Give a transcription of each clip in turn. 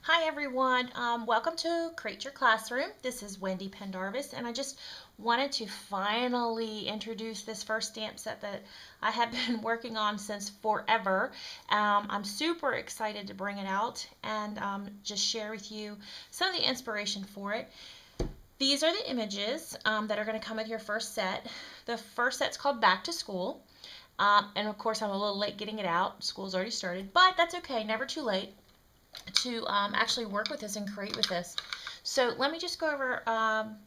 Hi everyone, welcome to Create Your Classroom. This is Wendy Pendarvis, and I just wanted to finally introduce this first stamp set that I have been working on since forever. I'm super excited to bring it out and just share with you some of the inspiration for it. These are the images that are going to come with your first set. The first set's called Back to School. And of course, I'm a little late getting it out. School's already started, but that's okay, never too late to actually work with this and create with this. So let me just go over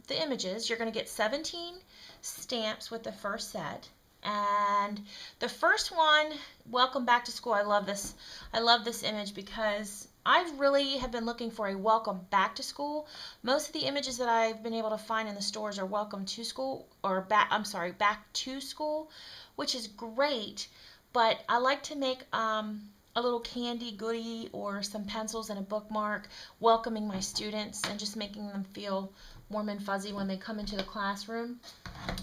the images. You're going to get 17 stamps with the first set. And the first one, welcome back to school. I love this. I love this image because I really have been looking for a welcome back to school. Most of the images that I've been able to find in the stores are welcome to school or back to school, which is great. But I like to make a little candy goodie or some pencils and a bookmark welcoming my students and just making them feel warm and fuzzy when they come into the classroom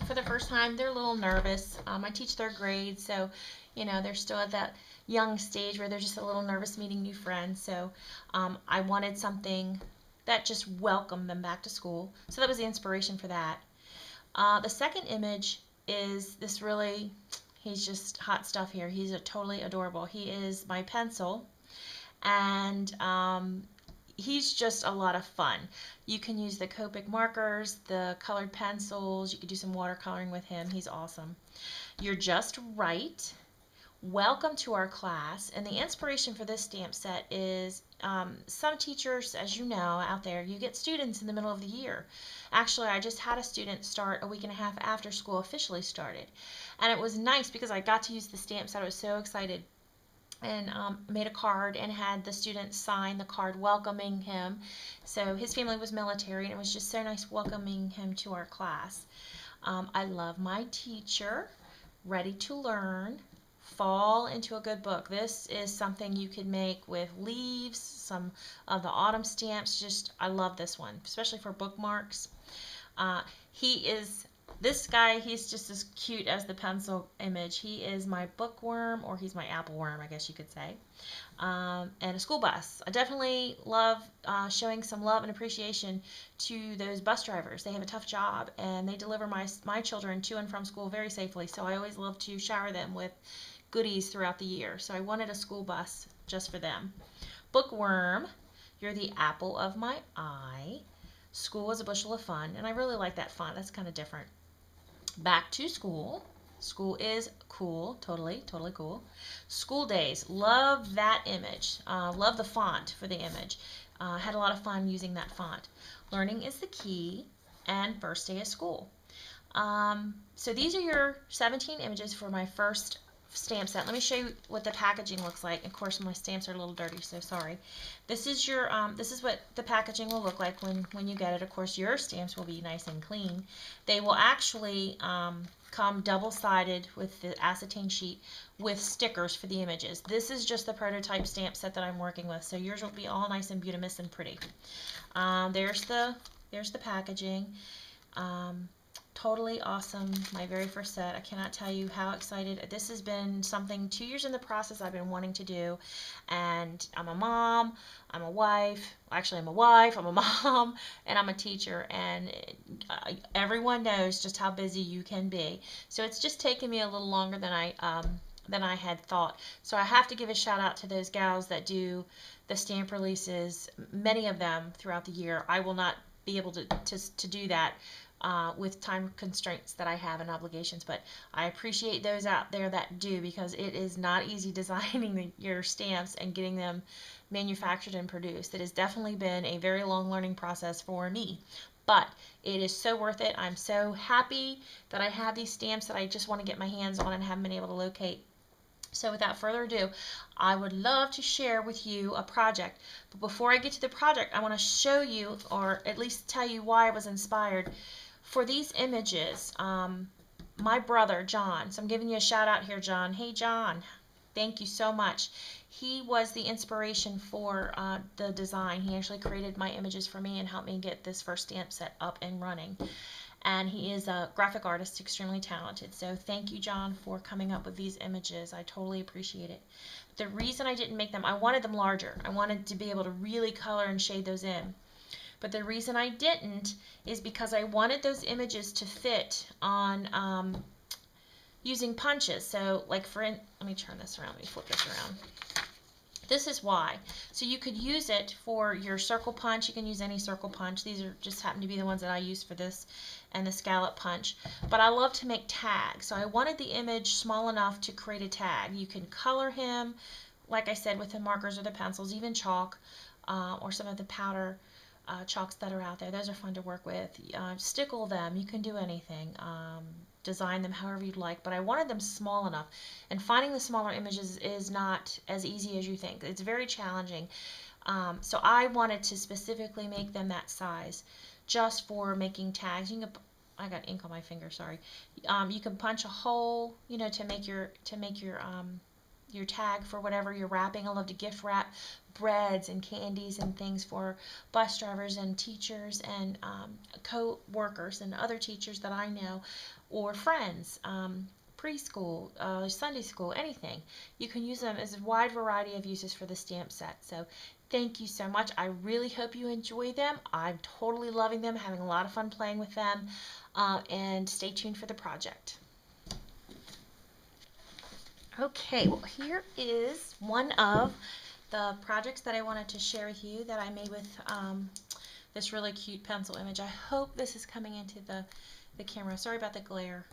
for the first time. They're a little nervous. I teach third grade, so they're still at that young stage where they're just a little nervous meeting new friends. So I wanted something that just welcomed them back to school. So that was the inspiration for that. The second image is this really, he's just hot stuff here. He's totally adorable. He is my pencil, and he's just a lot of fun. You can use the Copic markers, the colored pencils. You could do some watercoloring with him. He's awesome. You're just right. Welcome to our class. And the inspiration for this stamp set is some teachers, as you know, out there, you get students in the middle of the year. Actually, I just had a student start a week and a half after school officially started. And it was nice because I got to use the stamp set. I was so excited, and made a card and had the students sign the card welcoming him. So his family was military, and it was just so nice welcoming him to our class. I love my teacher, ready to learn, fall into a good book. This is something you could make with leaves, some of the autumn stamps. Just, I love this one, especially for bookmarks. This guy, he's just as cute as the pencil image. He is my bookworm, or he's my apple worm, I guess you could say. And a school bus. I definitely love showing some love and appreciation to those bus drivers. They have a tough job, and they deliver my children to and from school very safely. So I always love to shower them with goodies throughout the year. So I wanted a school bus just for them. Bookworm, you're the apple of my eye. School is a bushel of fun, and I really like that font. That's kind of different. Back to school. School is cool, totally cool. School days, love that image. Love the font for the image. Had a lot of fun using that font. Learning is the key, and first day of school. So these are your 17 images for my first stamp set. Let me show you what the packaging looks like. Of course, my stamps are a little dirty, so sorry. This is your this is what the packaging will look like when you get it. Of course, your stamps will be nice and clean. They will actually come double-sided with the acetate sheet with stickers for the images. This is just the prototype stamp set that I'm working with, so yours will be all nice and beautiful and pretty. There's the packaging. Totally awesome. My very first set. I cannot tell you how excited. This has been something 2 years in the process I've been wanting to do. And I'm a mom, I'm a wife. Actually, I'm a wife, I'm a mom, and I'm a teacher. And everyone knows just how busy you can be. So it's just taken me a little longer than I had thought. So I have to give a shout out to those gals that do the stamp releases, many of them throughout the year. I will not be able to do that with time constraints that I have and obligations, but I appreciate those out there that do, because it is not easy designing your stamps and getting them manufactured and produced. It has definitely been a very long learning process for me, but it is so worth it. I'm so happy that I have these stamps that I just want to get my hands on and haven't been able to locate. So without further ado, I would love to share with you a project. But before I get to the project, I want to show you, or at least tell you why I was inspired for these images. My brother, John, so I'm giving you a shout out here, John. Hey, John, thank you so much. He was the inspiration for the design. He actually created my images for me and helped me get this first stamp set up and running. and he is a graphic artist, extremely talented. So thank you, John, for coming up with these images. I totally appreciate it. The reason I didn't make them, I wanted them larger. I wanted to be able to really color and shade those in. But the reason I didn't is because I wanted those images to fit on using punches. So like let me turn this around, let me flip this around. This is why. So you could use it for your circle punch. You can use any circle punch. These are just happen to be the ones that I use for this, and the scallop punch. But I love to make tags. So I wanted the image small enough to create a tag. You can color him, like I said, with the markers or the pencils, even chalk, or some of the powder chalks that are out there. Those are fun to work with. Stickle them. You can do anything. Design them however you'd like, but I wanted them small enough, and finding the smaller images is not as easy as you think. It's very challenging. So I wanted to specifically make them that size just for making tags. You can, I got ink on my finger, sorry. You can punch a hole, you know, to make your tag for whatever you're wrapping. I love to gift wrap breads and candies and things for bus drivers and teachers and co-workers and other teachers that I know, or friends, preschool, Sunday school, anything. You can use them as a wide variety of uses for the stamp set. So thank you so much. I really hope you enjoy them. I'm totally loving them, having a lot of fun playing with them, and stay tuned for the project. Okay, well, here is one of the projects that I wanted to share with you that I made with this really cute pencil image. I hope this is coming into the camera. Sorry about the glare.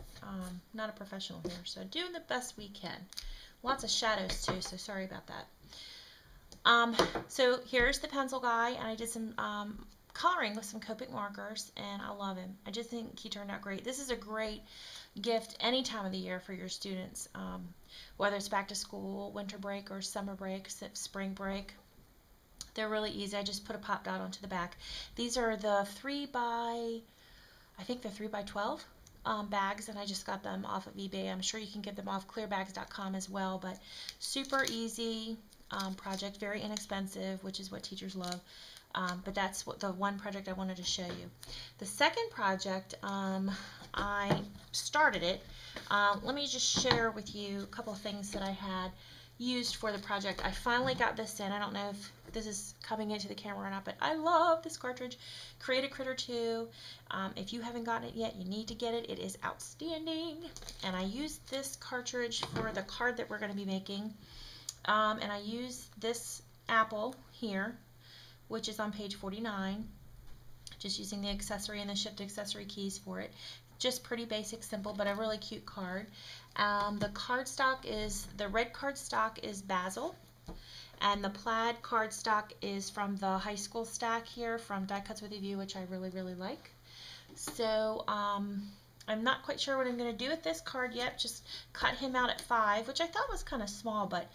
Not a professional here, so doing the best we can. Lots of shadows too, so sorry about that. So here's the pencil guy, and I did some coloring with some Copic markers, and I love him. I just think he turned out great. This is a great gift any time of the year for your students, whether it's back to school, winter break, or summer break, spring break. They're really easy. I just put a pop dot onto the back. These are the 3x 12 bags, and I just got them off of eBay. I'm sure you can get them off clearbags.com as well, but super easy project, very inexpensive, which is what teachers love. But that's what the one project I wanted to show you. The second project, I started it. Let me just share with you a couple of things that I had used for the project. I finally got this in. I don't know if this is coming into the camera or not, but I love this cartridge, Create a Critter 2. If you haven't gotten it yet, you need to get it. It is outstanding. And I used this cartridge for the card that we're going to be making. And I used this apple here, which is on page 49, just using the accessory and the shift accessory keys for it. Just pretty basic, simple, but a really cute card. The red cardstock is Basil, and the plaid cardstock is from the high school stack here from Die Cuts with a View, which I really, really like. So I'm not quite sure what I'm going to do with this card yet. Just cut him out at 5, which I thought was kind of small, but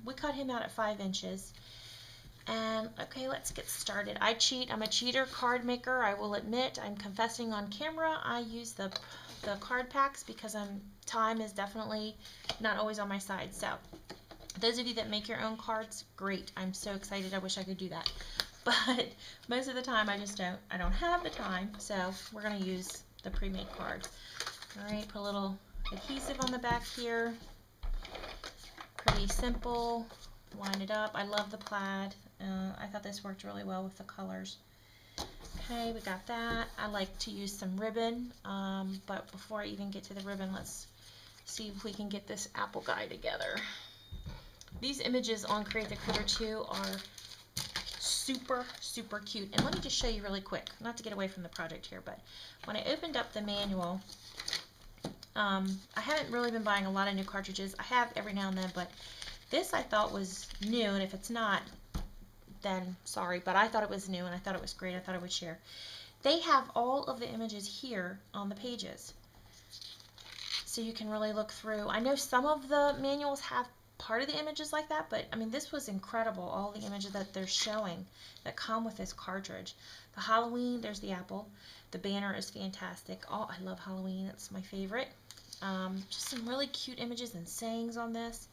we cut him out at 5 inches. And okay, let's get started. I cheat. I'm a cheater card maker. I will admit. I'm confessing on camera. I use the card packs because time is definitely not always on my side. So those of you that make your own cards, great. I'm so excited. I wish I could do that. But most of the time I just don't. I don't have the time. So we're going to use the pre-made cards. All right, put a little adhesive on the back here. Pretty simple. Line it up. I love the plaid. I thought this worked really well with the colors. Okay, we got that. I like to use some ribbon, but before I even get to the ribbon, let's see if we can get this apple guy together. These images on Create the Critter 2 are super, super cute. And let me just show you really quick, not to get away from the project here, but when I opened up the manual, I haven't really been buying a lot of new cartridges. I have every now and then, but this I thought was new, and if it's not, then sorry, but I thought it was new, and I thought it was great. I thought I would share. They have all of the images here on the pages, so you can really look through. I know some of the manuals have part of the images like that, but I mean, this was incredible, all the images that they're showing that come with this cartridge. The Halloween, there's the apple. The banner is fantastic. Oh, I love Halloween. That's my favorite. Just some really cute images and sayings on this.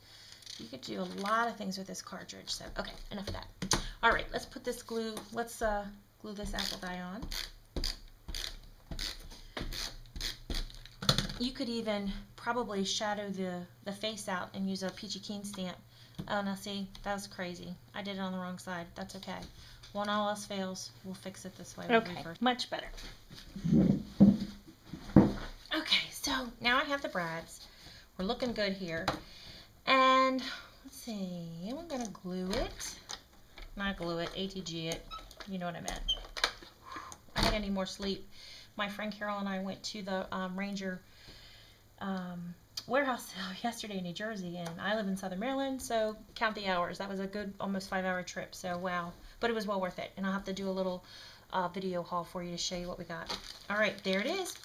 You could do a lot of things with this cartridge. So, okay, enough of that. All right, let's put this glue, let's glue this apple guy on. You could even probably shadow the face out and use a peachy keen stamp. Oh, now see, that was crazy. I did it on the wrong side. That's okay. When all else fails, we'll fix it this way. Okay, much better. Okay, so now I have the brads. We're looking good here. And let's see, I'm gonna glue it. Not glue it, ATG it. You know what I meant. I think I need more sleep. My friend Carol and I went to the Ranger warehouse sale yesterday in New Jersey, and I live in Southern Maryland, so count the hours. That was a good almost 5-hour trip, so wow. But it was well worth it, and I'll have to do a little video haul for you to show you what we got. All right, there it is.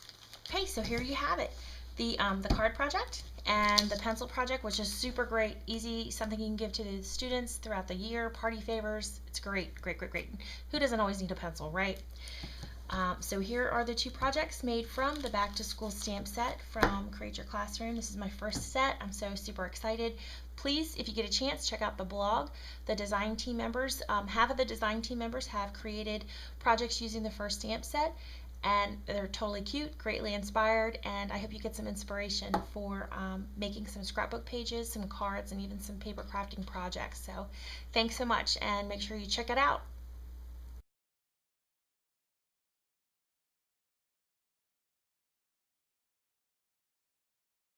Okay, so here you have it. The card project and the pencil project, which is super great, easy, something you can give to the students throughout the year, party favors. It's great, great, great, great. Who doesn't always need a pencil, right? So here are the 2 projects made from the Back to School stamp set from Create Your Classroom. This is my first set. I'm so super excited. Please, if you get a chance, check out the blog. The design team members, half of the design team members have created projects using the first stamp set, and they're totally cute, greatly inspired, and I hope you get some inspiration for making some scrapbook pages, some cards, and even some paper crafting projects. So thanks so much, and make sure you check it out.